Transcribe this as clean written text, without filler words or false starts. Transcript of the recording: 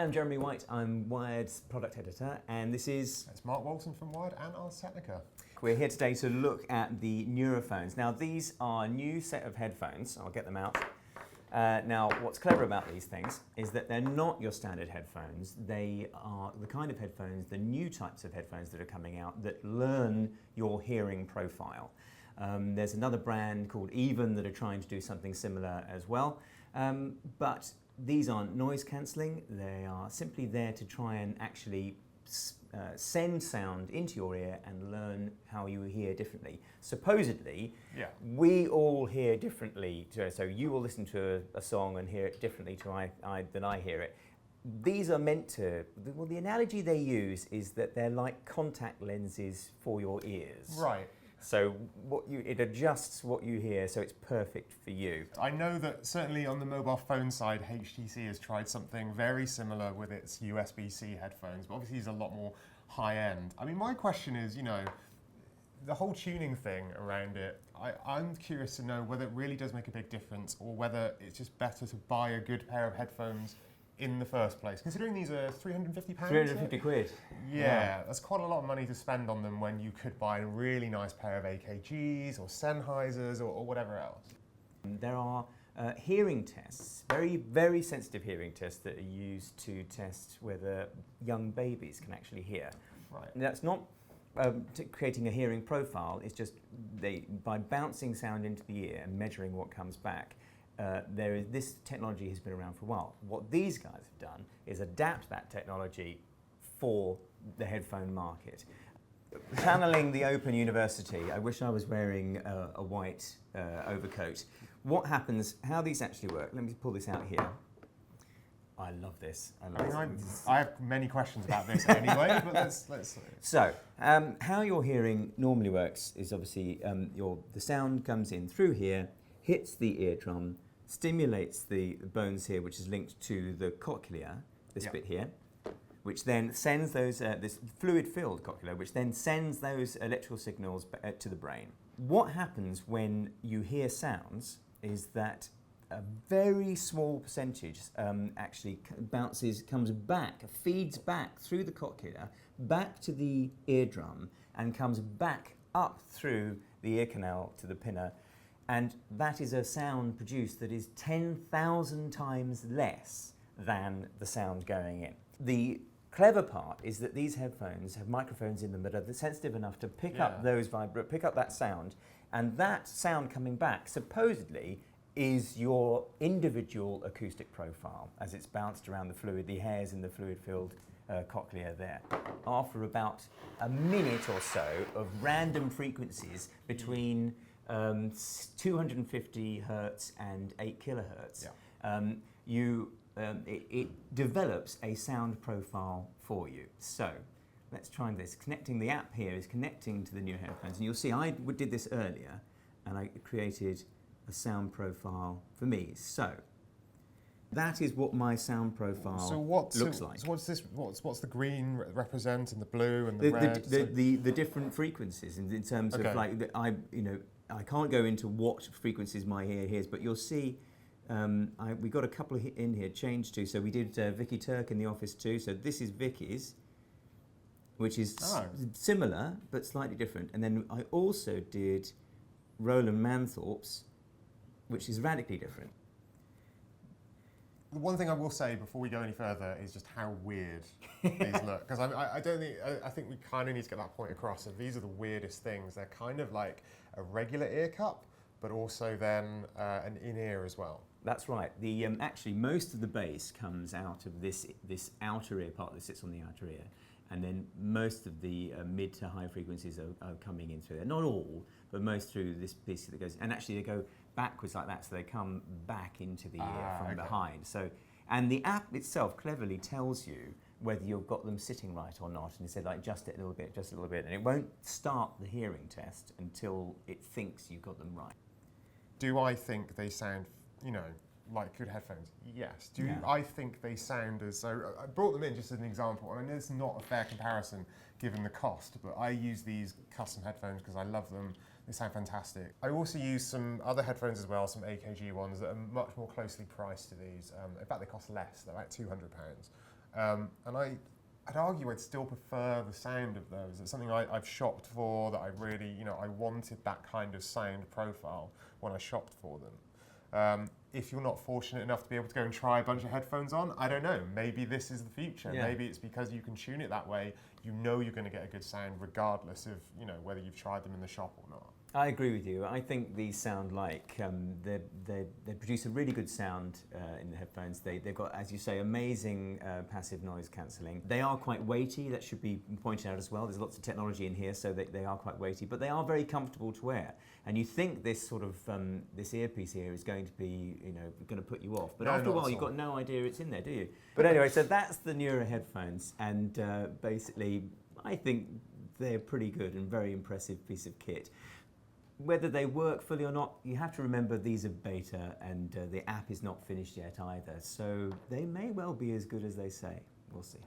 I'm Jeremy White. I'm Wired's product editor, and this is... It's Mark Walton from Wired and Ars Technica. We're here today to look at the Nuraphones. Now, these are a new set of headphones. I'll get them out. Now, what's clever about these things is that they're not your standard headphones. They are the kind of headphones, the new types of headphones that are coming out that learn your hearing profile. There's another brand called Even that are trying to do something similar as well. But these aren't noise cancelling. They are simply there to try and actually send sound into your ear and learn how you hear differently. Supposedly, we all hear differently. So you will listen to a song and hear it differently than I hear it. These are meant to, well, the analogy they use is that they're like contact lenses for your ears. Right. So it adjusts what you hear, so it's perfect for you. I know that certainly on the mobile phone side, HTC has tried something very similar with its USB-C headphones, but obviously it's a lot more high-end. I mean, my question is, you know, the whole tuning thing around it, I'm curious to know whether it really does make a big difference or whether it's just better to buy a good pair of headphones in the first place, considering these are £350. 350 quid. Yeah, that's quite a lot of money to spend on them when you could buy a really nice pair of AKGs or Sennheisers or whatever else. There are hearing tests, very, very sensitive hearing tests that are used to test whether young babies can actually hear. Right. And that's not creating a hearing profile, it's just by bouncing sound into the ear and measuring what comes back, this technology has been around for a while. What these guys have done is adapt that technology for the headphone market. Channeling the Open University, I wish I was wearing a white overcoat. What happens, how these actually work, let me pull this out here. I love this. I have many questions about this anyway, but let's. So, how your hearing normally works is obviously the sound comes in through here, hits the eardrum, stimulates the bones here, which is linked to the cochlea, this bit here, which then sends those, this fluid-filled cochlea, which then sends those electrical signals to the brain. What happens when you hear sounds is that a very small percentage actually comes back, feeds back through the cochlea, back to the eardrum, and comes back up through the ear canal to the pinna. And that is a sound produced that is 10,000 times less than the sound going in. The clever part is that these headphones have microphones in them that are sensitive enough to pick up pick up that sound, and that sound coming back supposedly is your individual acoustic profile as it's bounced around the fluid, the hairs in the fluid-filled cochlea there. After about a minute or so of random frequencies between 250 hertz and 8 kilohertz, it develops a sound profile for you. So let's try this. Connecting the app here is connecting to the new headphones, and you'll see I did this earlier, and I created a sound profile for me. So that is what my sound profile looks like. So what's this? What's the green represent and the blue and the red? The different frequencies in terms of I can't go into what frequencies my ear hears, but you'll see we got a couple in here changed to. So we did Vicky Turk in the office too. So this is Vicky's, which is similar but slightly different. And then I also did Roland Manthorpe's, which is radically different. The one thing I will say before we go any further is just how weird these look. Because I think we kind of need to get that point across. So these are the weirdest things. They're kind of like a regular ear cup, but also then an in-ear as well. That's right. The actually most of the bass comes out of this outer ear part that sits on the outer ear, and then most of the mid to high frequencies are coming in through there. Not all, but most through this piece that goes. And actually they go backwards like that, so they come back into the ear from behind. So, and the app itself cleverly tells you whether you've got them sitting right or not, and it said like just a little bit, and it won't start the hearing test until it thinks you've got them right. Do I think they sound, like good headphones? Yes. I think they sound as so? I brought them in just as an example. I mean, it's not a fair comparison given the cost, but I use these custom headphones because I love them. They sound fantastic. I also use some other headphones as well, some AKG ones that are much more closely priced to these. In fact, they cost less. They're about £200. And I'd argue I'd still prefer the sound of those. It's something I've shopped for, that I really, I wanted that kind of sound profile when I shopped for them. If you're not fortunate enough to be able to go and try a bunch of headphones on, I don't know, maybe this is the future. Yeah. Maybe it's because you can tune it that way, you know you're going to get a good sound regardless of, whether you've tried them in the shop or not. I agree with you. I think these sound like they produce a really good sound in the headphones. They've got, as you say, amazing passive noise cancelling. They are quite weighty. That should be pointed out as well. There's lots of technology in here, so they are quite weighty, but they are very comfortable to wear. And you think this sort of this earpiece here is going to be, going to put you off, but No, after a not while at you've all. got no idea it's in there, do you? But anyway, so that's the Nura headphones, and basically, I think they're pretty good and very impressive piece of kit. Whether they work fully or not, you have to remember these are beta and the app is not finished yet either. So they may well be as good as they say. We'll see.